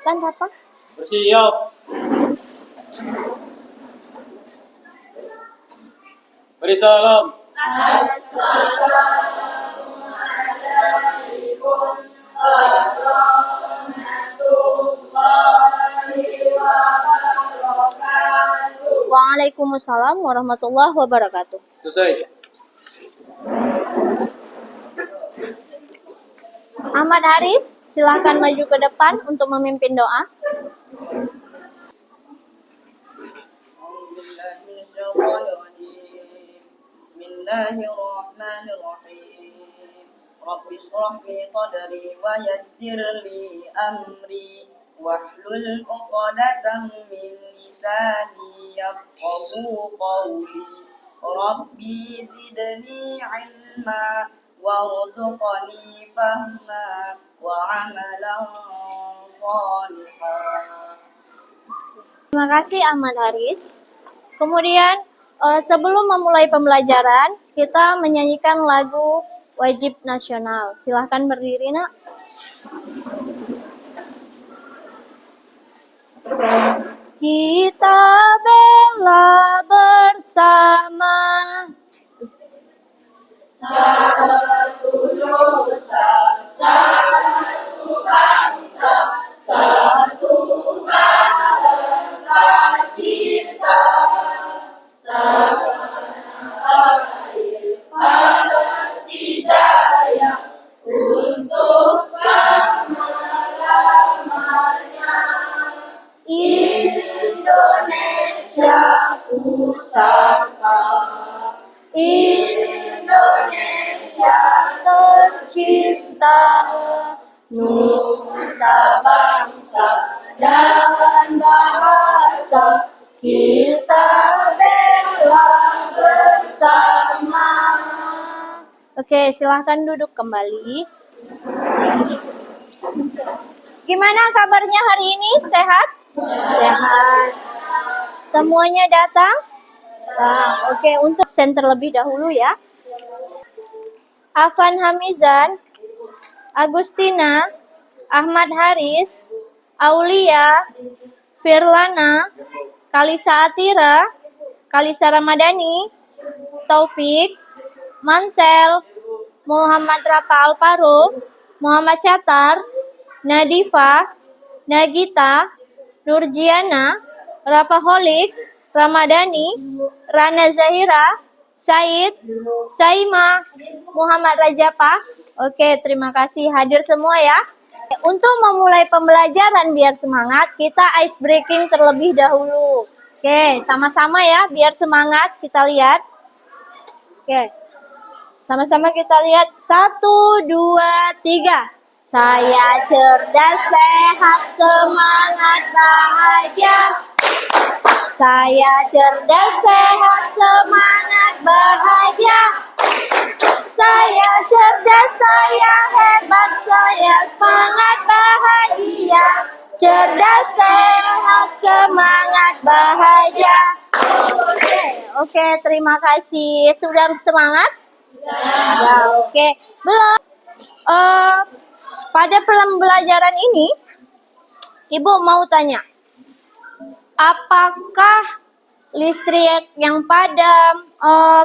Kan apa? Bersiap. Beri salam. Waalaikumsalam warahmatullahi wabarakatuh. Selesai. Ahmad Haris, silahkan maju ke depan untuk memimpin doa. Bismillahirrahmanirrahim. Rabbi shrah li sadri wa yassir li amri wahlul 'uqdatam min lisani yafqahu qawli. Rabbi zidni 'ilma warzuqni fahma wa 'amalan shalihan. Terima kasih Ahmad Haris. Kemudian sebelum memulai pembelajaran, kita menyanyikan lagu wajib nasional. Silahkan berdiri, Nak. Kita bela bersama satu nusa, satu bangsa, satu bangsa kita. Tanah air pasti jaya untuk selama-lamanya. Indonesia pusaka, Indonesia tercinta, nusa bangsa dan bahasa kita bela bersama. Oke, silahkan duduk kembali. Gimana kabarnya hari ini? Sehat? Sehat. Semuanya datang? Nah, oke, untuk center lebih dahulu ya. Afan Hamizan, Agustina, Ahmad Haris, Aulia, Firlana, Kalisa Atira, Kalisa Ramadhani, Taufik, Mansel, Muhammad Rafa Alparo, Muhammad Syatar, Nadifa, Nagita, Nurjiana, Rafaholik, Ramadhani, Rana Zahira, Said, Saima, Muhammad Rajapa. Oke, terima kasih hadir semua ya. Untuk memulai pembelajaran biar semangat, kita ice breaking terlebih dahulu. Oke, sama-sama ya, biar semangat kita lihat. Oke, sama-sama kita lihat. 1, 2, 3. Saya cerdas, sehat, semangat, bahagia. Saya cerdas, sehat, semangat, bahagia. Saya cerdas, saya hebat, saya semangat, bahagia. Cerdas, sehat, semangat, bahagia. Oke, terima kasih. Sudah semangat? Ya, oke. Belum. Pada pembelajaran ini, Ibu mau tanya, apakah listrik yang padam,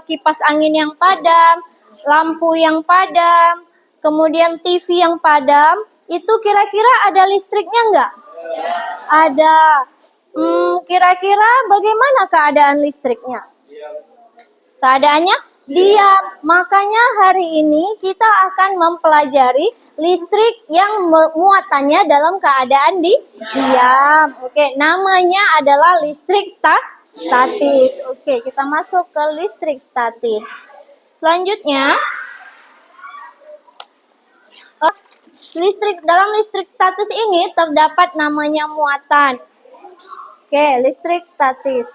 kipas angin yang padam, lampu yang padam, kemudian TV yang padam, itu kira-kira ada listriknya enggak? Ada. Kira-kira bagaimana keadaan listriknya? Keadaannya diam. Makanya hari ini kita akan mempelajari listrik yang muatannya dalam keadaan diam. Oke, namanya adalah listrik statis. Oke, kita masuk ke listrik statis. Selanjutnya, dalam listrik statis ini terdapat namanya muatan. Oke, listrik statis.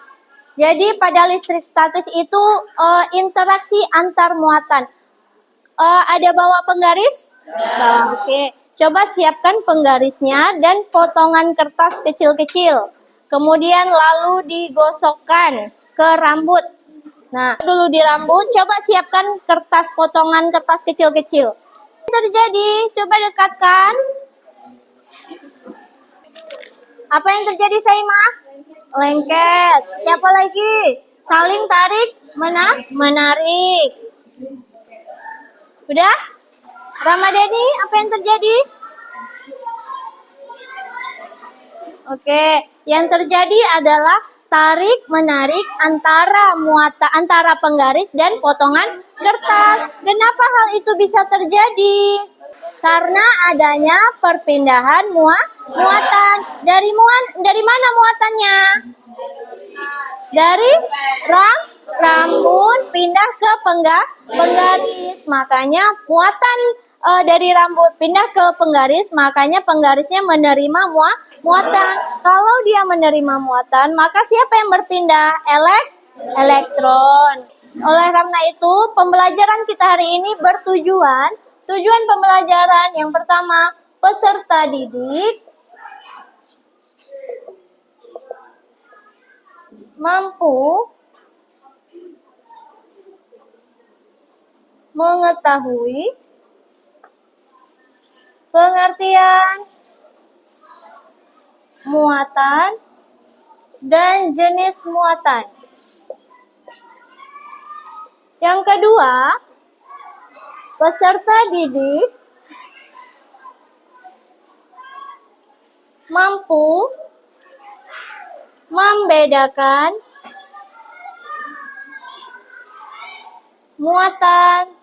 Jadi pada listrik statis itu interaksi antar muatan. Ada bawa penggaris? Ya. Oke, coba siapkan penggarisnya dan potongan kertas kecil-kecil. Kemudian lalu digosokkan ke rambut. Nah, dulu di rambut, coba siapkan potongan kertas kecil-kecil. Terjadi, coba dekatkan. Apa yang terjadi, Saima? Lengket. Siapa lagi? Saling tarik, menarik. Udah? Ramadhani, apa yang terjadi? Oke, yang terjadi adalah tarik menarik antara penggaris dan potongan kertas. Kenapa hal itu bisa terjadi? Karena adanya perpindahan muatan. Dari mana muatannya? Dari rambut pindah ke penggaris. Makanya muatan dari rambut pindah ke penggaris, makanya penggarisnya menerima muatan. Kalau dia menerima muatan, maka siapa yang berpindah? Elektron. Oleh karena itu, pembelajaran kita hari ini tujuan pembelajaran yang pertama, peserta didik mampu mengetahui pengertian muatan dan jenis muatan. Yang kedua, peserta didik mampu membedakan muatan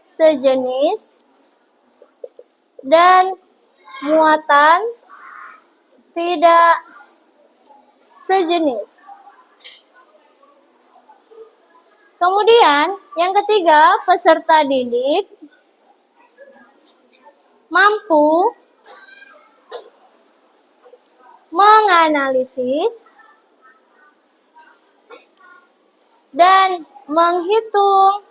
sejenis dan muatan tidak sejenis. Kemudian, yang ketiga, peserta didik mampu menganalisis dan menghitung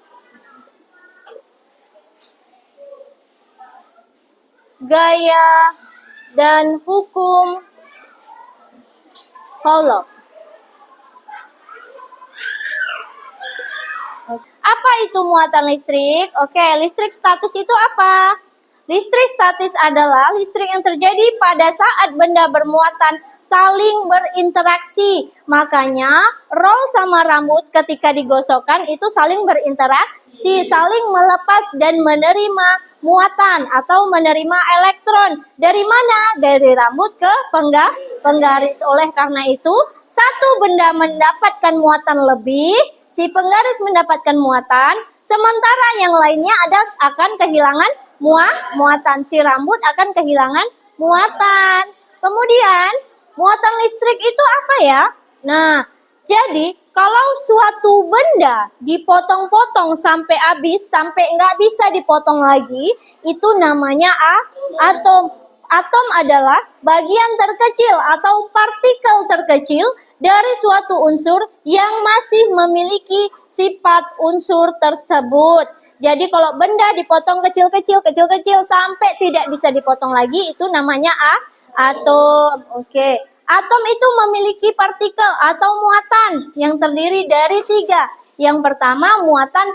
gaya dan hukum Coulomb. Apa itu muatan listrik? Oke, listrik statis itu apa? Listrik statis adalah listrik yang terjadi pada saat benda bermuatan saling berinteraksi. Makanya, roll sama rambut ketika digosokkan itu saling berinteraksi, saling melepas dan menerima muatan atau menerima elektron. Dari mana? Dari rambut ke penggaris. Oleh karena itu, satu benda mendapatkan muatan lebih, si penggaris mendapatkan muatan, sementara yang lainnya akan kehilangan muatan. Si rambut akan kehilangan muatan. Kemudian, muatan listrik itu apa ya? Nah, jadi kalau suatu benda dipotong-potong sampai habis, sampai nggak bisa dipotong lagi, itu namanya atom. Atom adalah bagian terkecil atau partikel terkecil dari suatu unsur yang masih memiliki sifat unsur tersebut. Jadi kalau benda dipotong kecil-kecil sampai tidak bisa dipotong lagi, itu namanya atom. Oke. Atom itu memiliki partikel atau muatan yang terdiri dari 3. Yang pertama muatan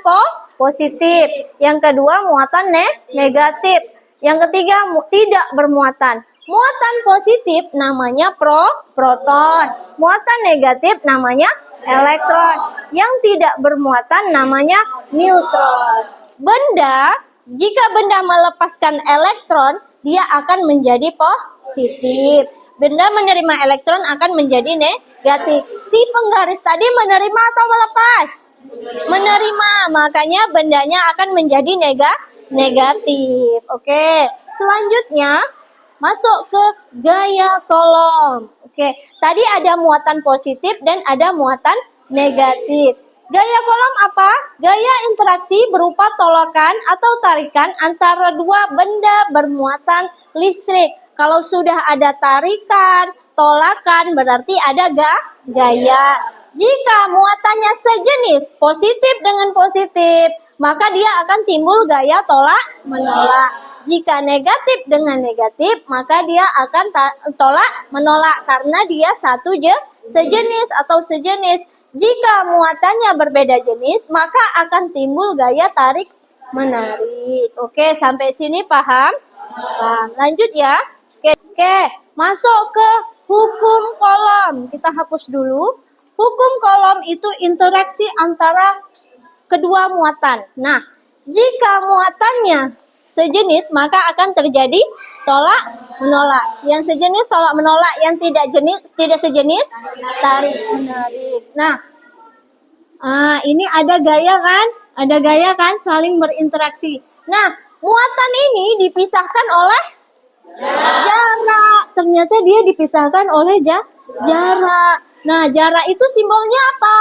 positif, yang kedua muatan negatif, yang ketiga tidak bermuatan. Muatan positif namanya proton, muatan negatif namanya elektron, yang tidak bermuatan namanya neutron. Jika benda melepaskan elektron, dia akan menjadi positif. Benda menerima elektron akan menjadi negatif. Si penggaris tadi menerima atau melepas? Menerima, makanya bendanya akan menjadi negatif. Oke, selanjutnya masuk ke gaya Coulomb. Oke, tadi ada muatan positif dan ada muatan negatif. Gaya Coulomb apa? Gaya interaksi berupa tolakan atau tarikan antara dua benda bermuatan listrik. Kalau sudah ada tarikan, tolakan, berarti ada gaya. Jika muatannya sejenis, positif dengan positif, maka dia akan timbul gaya tolak menolak. Jika negatif dengan negatif, maka dia akan tolak menolak karena dia sejenis atau sejenis. Jika muatannya berbeda jenis, maka akan timbul gaya tarik menarik. Oke, sampai sini paham? Paham. Lanjut ya. Oke. Masuk ke hukum kolom. Kita hapus dulu. Hukum kolom itu interaksi antara kedua muatan. Nah, jika muatannya sejenis, maka akan terjadi tolak menolak. Yang sejenis tolak menolak, yang tidak sejenis tarik menarik. Nah, ini ada gaya kan? Ada gaya kan saling berinteraksi. Nah, muatan ini dipisahkan oleh jarak. Ternyata dia dipisahkan oleh jarak. Nah, jarak itu simbolnya apa?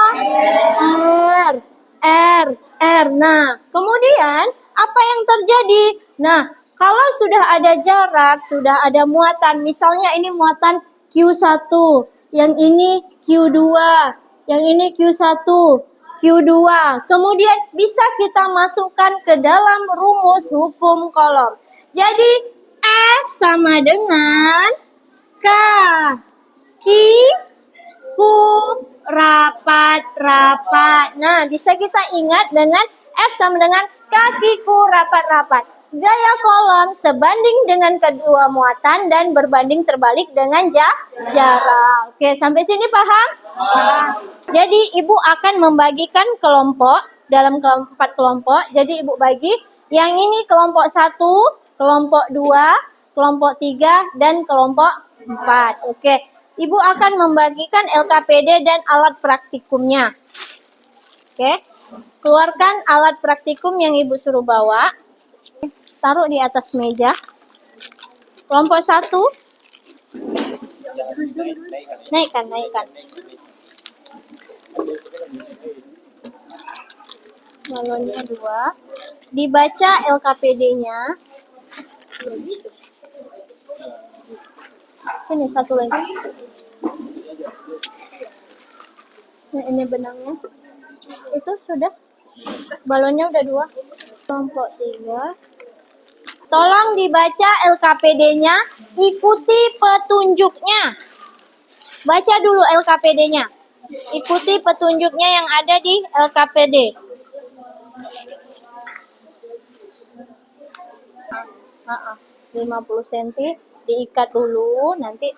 R. Nah, kemudian apa yang terjadi? Nah, kalau sudah ada jarak, sudah ada muatan, misalnya ini muatan Q1, yang ini Q2, yang ini Q1, Q2. Kemudian bisa kita masukkan ke dalam rumus hukum kolom. Jadi, F sama dengan kaki ku rapat-rapat. Nah, bisa kita ingat dengan F sama dengan kakiku rapat-rapat. Gaya kolom sebanding dengan kedua muatan dan berbanding terbalik dengan jarak. Oke, sampai sini paham? Paham. Jadi, Ibu akan membagikan kelompok dalam 4 kelompok. Jadi, Ibu bagi yang ini kelompok 1, kelompok 2, kelompok 3, dan kelompok 4. Oke. Ibu akan membagikan LKPD dan alat praktikumnya. Oke. Keluarkan alat praktikum yang Ibu suruh bawa. Taruh di atas meja. Kelompok 1. Naikkan. Balonnya 2. Dibaca LKPD-nya. Sini satu lagi. Nah, ini benangnya. Itu sudah. Balonnya udah 2. Kelompok 3. Tolong dibaca LKPD-nya, ikuti petunjuknya. Baca dulu LKPD-nya. Ikuti petunjuknya yang ada di LKPD. 50 cm diikat dulu, nanti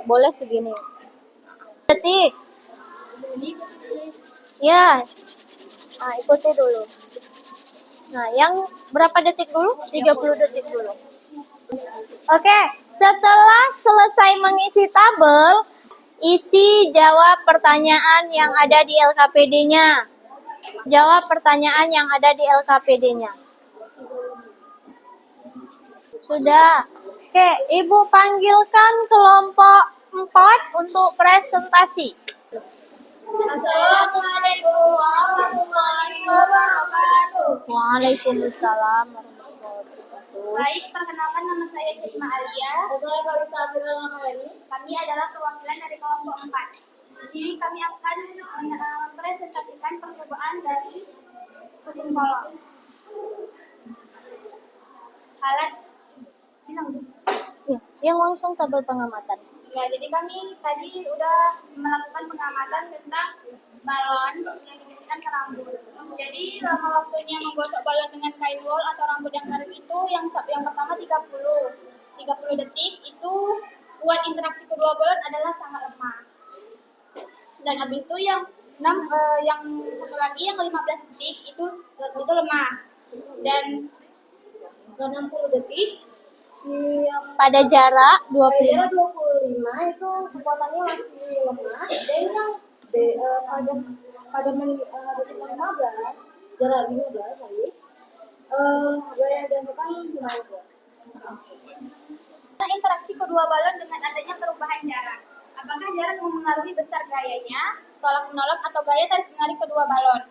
boleh segini. Detik. Ya. Ikuti dulu. Nah, yang berapa detik dulu? 30 detik dulu. Oke, setelah selesai mengisi tabel, isi jawab pertanyaan yang ada di LKPD-nya. Jawab pertanyaan yang ada di LKPD-nya. Sudah. Oke, Ibu panggilkan kelompok 4 untuk presentasi. Assalamualaikum warahmatullahi wabarakatuh. Waalaikumsalam warahmatullahi wabarakatuh. Baik, perkenalkan nama saya Syedma Alia. Kami adalah perwakilan dari kelompok 4. Di sini kami akan mempresentasikan percobaan dari hukum kolom. Alat bilang. Ya, yang langsung tabel pengamatan. Ya, jadi kami tadi udah melakukan pengamatan tentang balon yang dibisikkan ke rambut. Jadi selama waktunya menggosok balon dengan kain wol atau rambut yang kering itu yang pertama 30 detik itu buat interaksi kedua balon adalah sangat lemah. Dan habis itu yang satu lagi yang 15 detik itu lemah. Dan 60 detik pada jarak 25 itu kekuatannya masih lemah, dan yang pada menit detik 15 jarak 15 tadi gaya yang dilakukan lumayan kuat. Interaksi kedua balon dengan adanya perubahan jarak. Apakah jarak mempengaruhi besar gayanya, tolak menolak atau gaya tarik menarik kedua balon?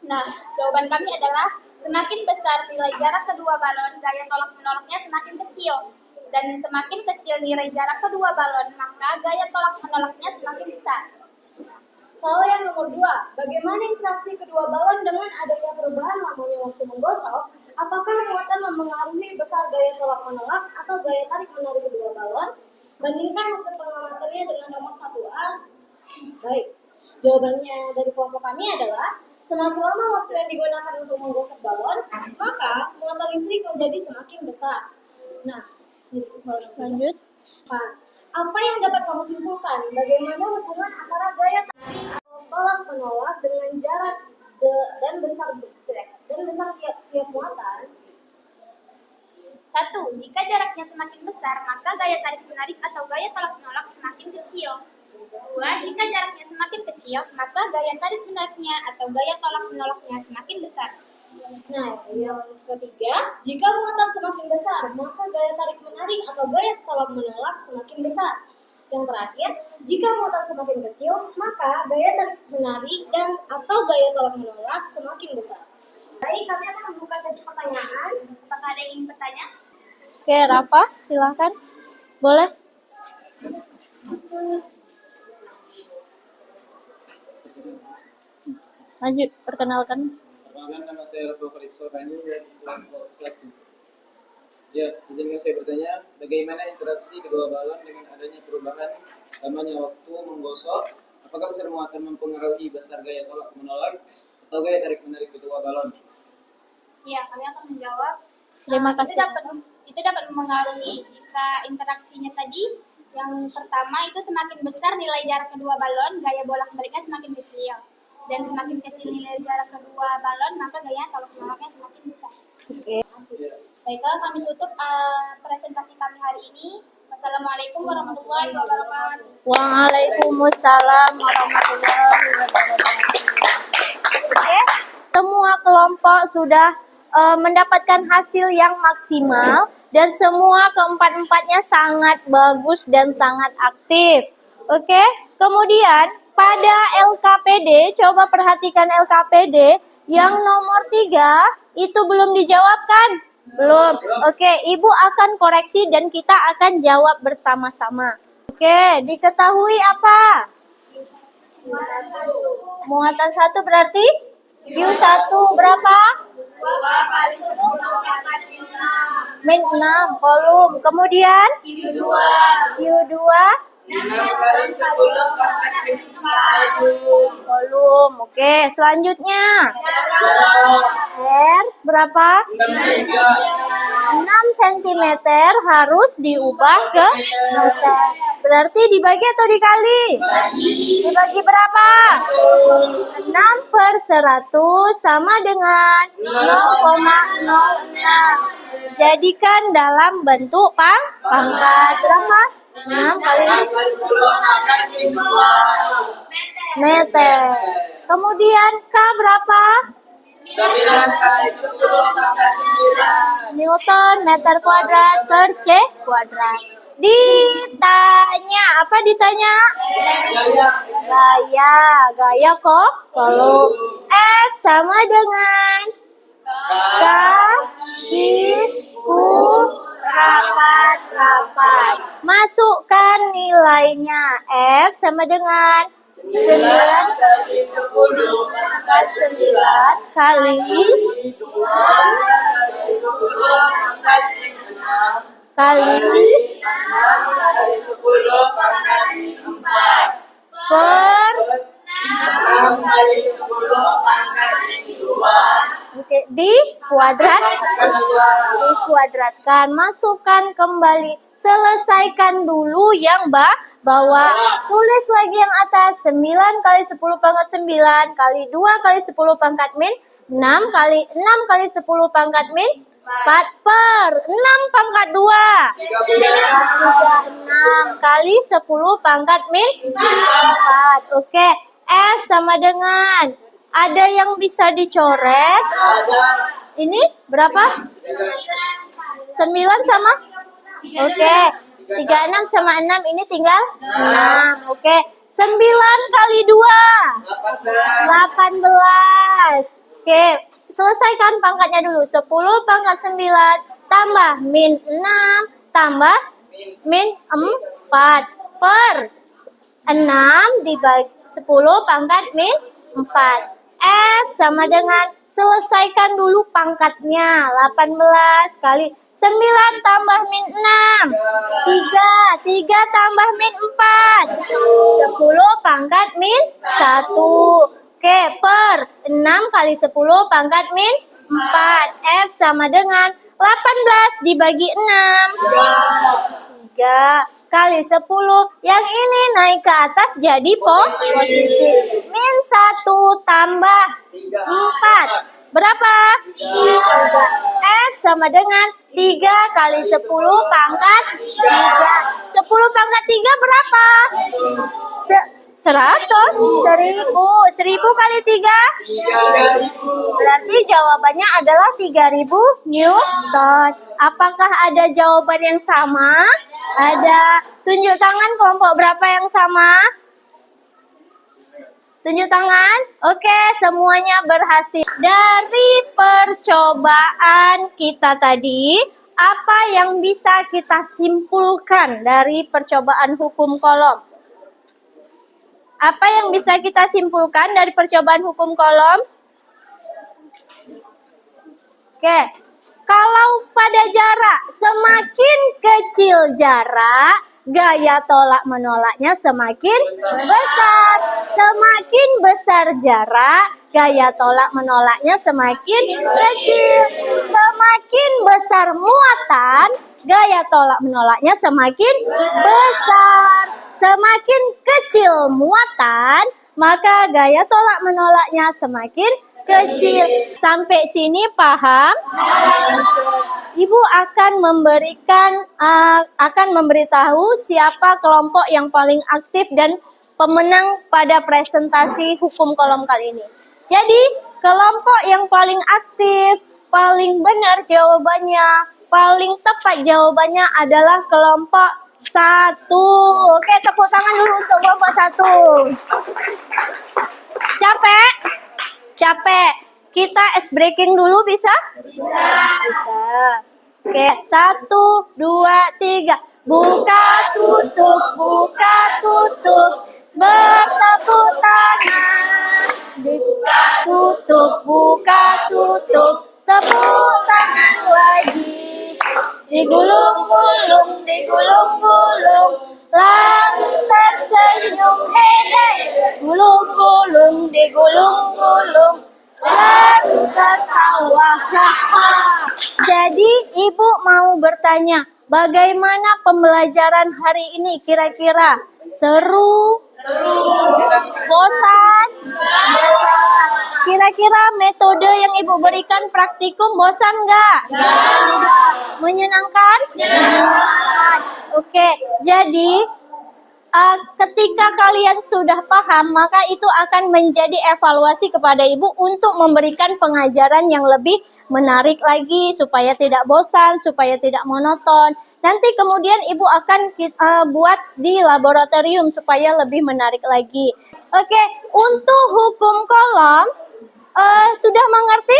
Nah, jawaban kami adalah semakin besar nilai jarak kedua balon, gaya tolak menolaknya semakin kecil. Dan semakin kecil nilai jarak kedua balon, maka gaya tolak menolaknya semakin besar. Soal yang nomor 2, bagaimana interaksi kedua balon dengan adanya perubahan lamanya waktu menggosok? Apakah muatan mempengaruhi besar gaya tolak menolak atau gaya tarik menarik kedua balon? Bandingkan hasil pengamatannya dengan nomor 1A. Baik, jawabannya dari kelompok kami adalah semakin lama waktu yang digunakan untuk menggosok balon, maka muatan listrik menjadi semakin besar. Nah, lanjut. Apa yang dapat kamu simpulkan? Bagaimana hubungan antara gaya tarik atau tolak menolak dengan jarak dan besar tiap muatan? 1. Jika jaraknya semakin besar, maka gaya tarik menarik atau gaya tolak menolak semakin kecil. 2. Jika jaraknya semakin kecil, maka gaya tarik menariknya atau gaya tolak menolaknya semakin besar. Nah, yang ketiga, jika muatan semakin besar, maka gaya tarik menarik atau gaya tolak menolak semakin besar. Yang terakhir, jika muatan semakin kecil, maka gaya tarik menarik dan atau gaya tolak menolak semakin besar. Baik, kami akan membuka sesi pertanyaan. Apakah ada yang ingin bertanya? Oke, Rafa, silakan. Boleh? Lanjut, perkenalkan. Perkenalkan, nama saya Rafa Farid Sorani dari kelompok 1. Ya, izinkan saya bertanya, bagaimana interaksi kedua balon dengan adanya perubahan lamanya waktu menggosok? Apakah besar muatan mempengaruhi besar gaya tolak menolak atau gaya tarik menarik kedua balon? Ya, kami akan menjawab. Terima kasih. Itu dapat mempengaruhi jika interaksinya tadi. Yang pertama itu semakin besar nilai jarak kedua balon, gaya bolak-baliknya semakin kecil. Dan semakin kecil nilai jarak kedua balon, maka gaya tolak menolaknya semakin besar. Oke. Baiklah, kami tutup presentasi kami hari ini. Wassalamualaikum warahmatullahi wabarakatuh. Waalaikumsalam warahmatullahi wabarakatuh. Oke, semua kelompok sudah mendapatkan hasil yang maksimal dan semua keempat-empatnya sangat bagus dan sangat aktif. Oke, kemudian pada LKPD, coba perhatikan LKPD yang nomor 3 itu belum dijawabkan. Belum. Oke, Ibu akan koreksi dan kita akan jawab bersama-sama. Oke, diketahui apa? Muatan 1 berarti Q1 berapa? Min 6 kolom. Kemudian Q2 kolom. Oke, selanjutnya R berapa? 6 cm harus diubah ke meter. Berarti dibagi atau dikali? Dibagi berapa? 6/100 sama dengan 0,06. Jadikan dalam bentuk pangkat berapa? 6 kali meter. Kemudian K berapa? 9 × 10 × 9. Newton meter kuadrat per C kuadrat. Ditanya, apa ditanya? Gaya kok. Kalau F sama dengan kakiku rapat-rapat. Masukkan nilainya. F sama dengan 9 kali 10 kali 6 Oke, dikuadratkan. Masukkan kembali. Selesaikan dulu yang bawah. Tulis lagi yang atas. 9 kali 10 pangkat 9 kali 2 kali 10 pangkat min 6 kali 6 kali 10 pangkat min 4 per 6 pangkat 2 36 kali 10 pangkat min 4. Oke, F sama dengan, ada yang bisa dicoret? Ini berapa? 9 sama? Oke, 36 sama 6 ini tinggal 6. Oke, 9 kali 2 18. Oke, selesaikan pangkatnya dulu. 10 pangkat 9 tambah min 6 tambah min 4 per 6 dibagi 10 pangkat min 4. F sama dengan, selesaikan dulu pangkatnya. 18 kali 9 tambah min 6 3 tambah min 4 10 pangkat min 1. Oke, per 6 kali 10 pangkat min 4. F sama dengan 18 dibagi 6 3 kali 10. Yang ini naik ke atas jadi positif. Min 1 tambah 4. Berapa? 3. X sama dengan 3 kali 10 pangkat 3. 10 pangkat 3 berapa? 100. 1000 kali 3? Berarti jawabannya adalah 3000 Newton. Apakah ada jawaban yang sama? Ada. Tunjuk tangan kelompok berapa yang sama? Tunjuk tangan. Oke, semuanya berhasil. Dari percobaan kita tadi, apa yang bisa kita simpulkan dari percobaan hukum kolom? Apa yang bisa kita simpulkan dari percobaan hukum kolom? Oke, kalau pada jarak semakin kecil jarak, gaya tolak menolaknya semakin besar. Semakin besar jarak, gaya tolak menolaknya semakin kecil. Semakin besar muatan, gaya tolak menolaknya semakin besar. Semakin kecil muatan, maka gaya tolak menolaknya semakin kecil. Sampai sini paham? Ibu akan memberitahu siapa kelompok yang paling aktif dan pemenang pada presentasi hukum kolom kali ini. Jadi, kelompok yang paling aktif, paling benar jawabannya, paling tepat jawabannya adalah kelompok 1. Oke, tepuk tangan dulu untuk kelompok 1. Capek? Capek. Kita ice breaking dulu bisa? Bisa. Oke, 1, 2, 3. Buka tutup, buka tutup. Bertepuk tangan. Buka tutup, buka tutup. Tepuk tangan lagi. Digulung-gulung, digulung-gulung. Lalu tersenyum, hei hei. Gulung-gulung, digulung-gulung. Lalu tertawa, haha. Jadi ibu mau bertanya, bagaimana pembelajaran hari ini kira-kira? Seru? Bosan? Kira-kira metode yang ibu berikan praktikum bosan nggak? Menyenangkan? Oke, jadi ketika kalian sudah paham, maka itu akan menjadi evaluasi kepada ibu untuk memberikan pengajaran yang lebih menarik lagi, supaya tidak bosan, supaya tidak monoton. Nanti kemudian ibu akan buat di laboratorium supaya lebih menarik lagi. Oke, untuk hukum kolom, sudah mengerti?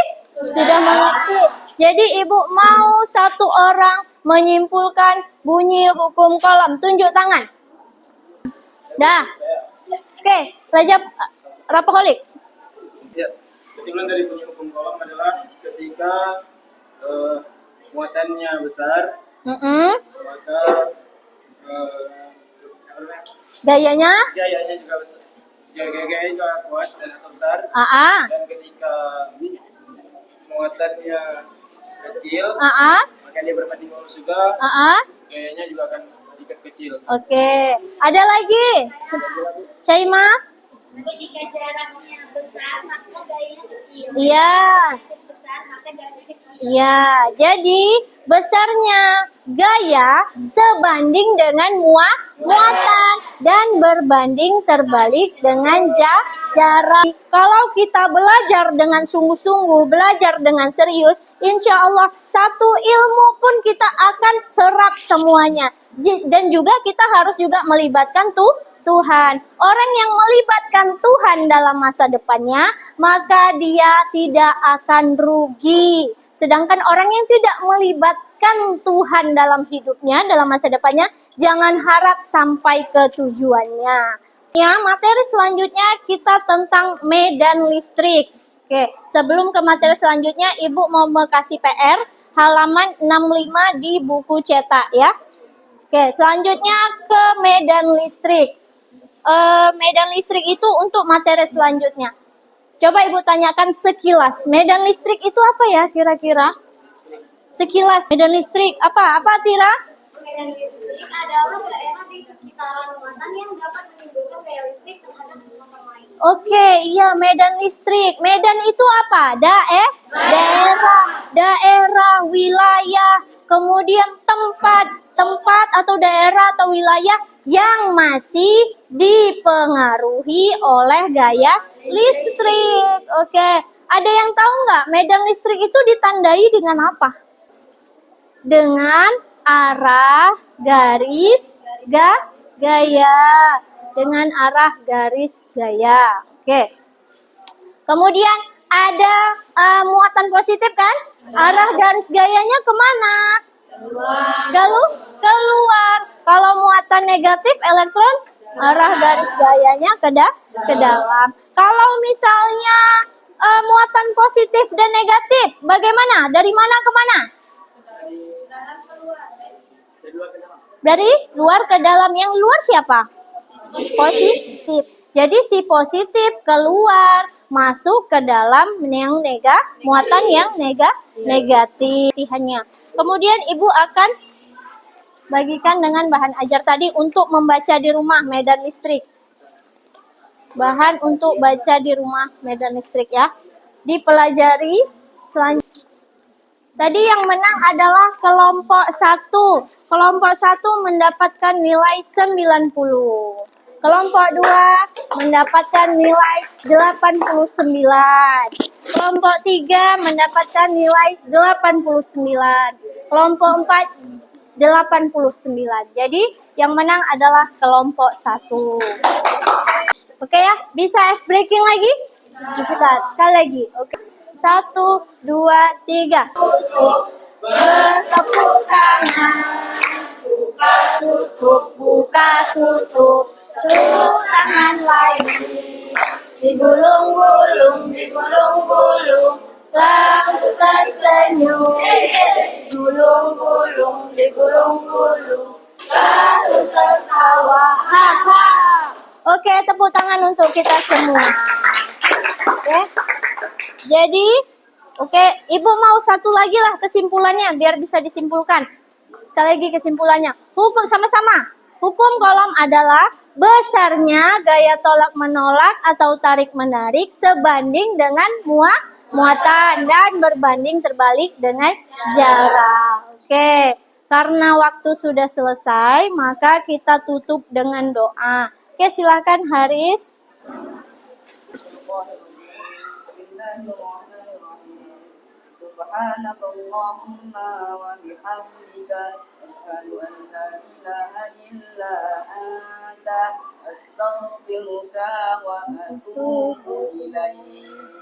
Sudah mengerti. Jadi ibu mau satu orang menyimpulkan bunyi hukum kolom. Tunjuk tangan. Dah. Oke, Rapoholik. Ya, kesimpulan dari bunyi hukum kolom adalah ketika muatannya besar, maka Gayanya? gayanya juga besar. Gaya juga kuat dan atau besar. Dan ketika muatannya kecil, maka dia berbanding lurus juga. Gayanya juga akan sedikit kecil. Oke, ada lagi? Syaima? Jika jaraknya besar, maka gayanya kecil. Iya. Besar, maka gayanya kecil. Iya, jadi besarnya gaya sebanding dengan muatan dan berbanding terbalik dengan jarak. Kalau kita belajar dengan sungguh-sungguh, belajar dengan serius, insya Allah satu ilmu pun kita akan serap semuanya. Dan juga kita harus juga melibatkan Tuhan. Orang yang melibatkan Tuhan dalam masa depannya, maka dia tidak akan rugi. Sedangkan orang yang tidak melibatkan Tuhan dalam hidupnya, dalam masa depannya, jangan harap sampai ke tujuannya. Ya, materi selanjutnya kita tentang medan listrik. Oke, sebelum ke materi selanjutnya, Ibu mau kasih PR halaman 65 di buku cetak ya. Oke, selanjutnya ke medan listrik. Medan listrik itu untuk materi selanjutnya. Coba Ibu tanyakan sekilas, medan listrik itu apa ya kira-kira? Sekilas, medan listrik apa? Apa Tira? medan listrik adalah daerah di sekitaran muatan yang dapat menimbulkan daya listrik terhadap muatan lain. Oke, iya medan listrik. Medan itu apa? Daerah, wilayah, kemudian tempat atau daerah atau wilayah yang masih dipengaruhi oleh gaya listrik. Oke, ada yang tahu nggak medan listrik itu ditandai dengan apa? Dengan arah garis gaya. Dengan arah garis gaya. Oke. Kemudian ada muatan positif kan? Arah garis gayanya kemana? Keluar. Kalau muatan negatif elektron, arah garis gayanya ke dalam. Kalau misalnya muatan positif dan negatif, bagaimana? Dari mana ke mana? Dari luar ke dalam. Yang luar siapa? Positif. Jadi si positif keluar, masuk ke dalam yang muatan yang negatif. Kemudian Ibu akan bagikan dengan bahan ajar tadi untuk membaca di rumah medan listrik. Bahan untuk baca di rumah medan listrik ya. Dipelajari selanjutnya. Tadi yang menang adalah kelompok 1. Kelompok 1 mendapatkan nilai 90. Kelompok 2 mendapatkan nilai 89. Kelompok 3 mendapatkan nilai 89. Kelompok 4 89. Jadi yang menang adalah kelompok 1. Oke ya, bisa ice breaking lagi? Bisa, sekali lagi. Oke. 1, 2, 3. Bertepuk tangan. Buka tutup. Tepuk tangan lagi. Digulung-gulung. Lalu tersenyum. Digulung-gulung. Lalu tertawa. Haha. Oke, tepuk tangan untuk kita semua. Oke. Jadi, oke, Ibu mau satu lagi lah kesimpulannya biar bisa disimpulkan. Sekali lagi kesimpulannya. Hukum sama-sama. Hukum kolom adalah besarnya gaya tolak menolak atau tarik menarik sebanding dengan muatan dan berbanding terbalik dengan jarak. Oke. Karena waktu sudah selesai, maka kita tutup dengan doa. Oke, silakan Haris. سبحانك اللهم وبحمدك أشهد أن لا إله إلا أنت أستغفرك وأتوب إليك.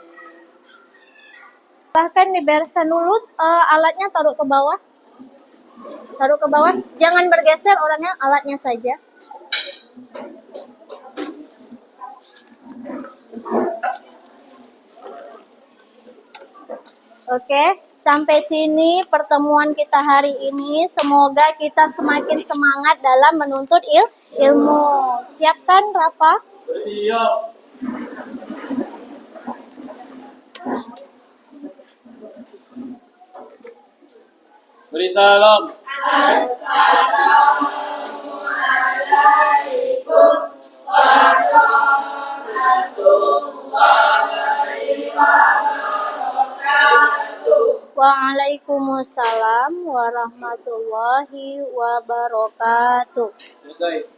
Silahkan dibereskan dulu alatnya, taruh ke bawah. Jangan bergeser orangnya, alatnya saja. Oke, sampai sini pertemuan kita hari ini. Semoga kita semakin semangat dalam menuntut ilmu. Siapkan, Rafa? Siap. Beri salam. Assalamualaikum warahmatullahi wabarakatuh. Waalaikumsalam warahmatullahi wabarakatuh. Selesai.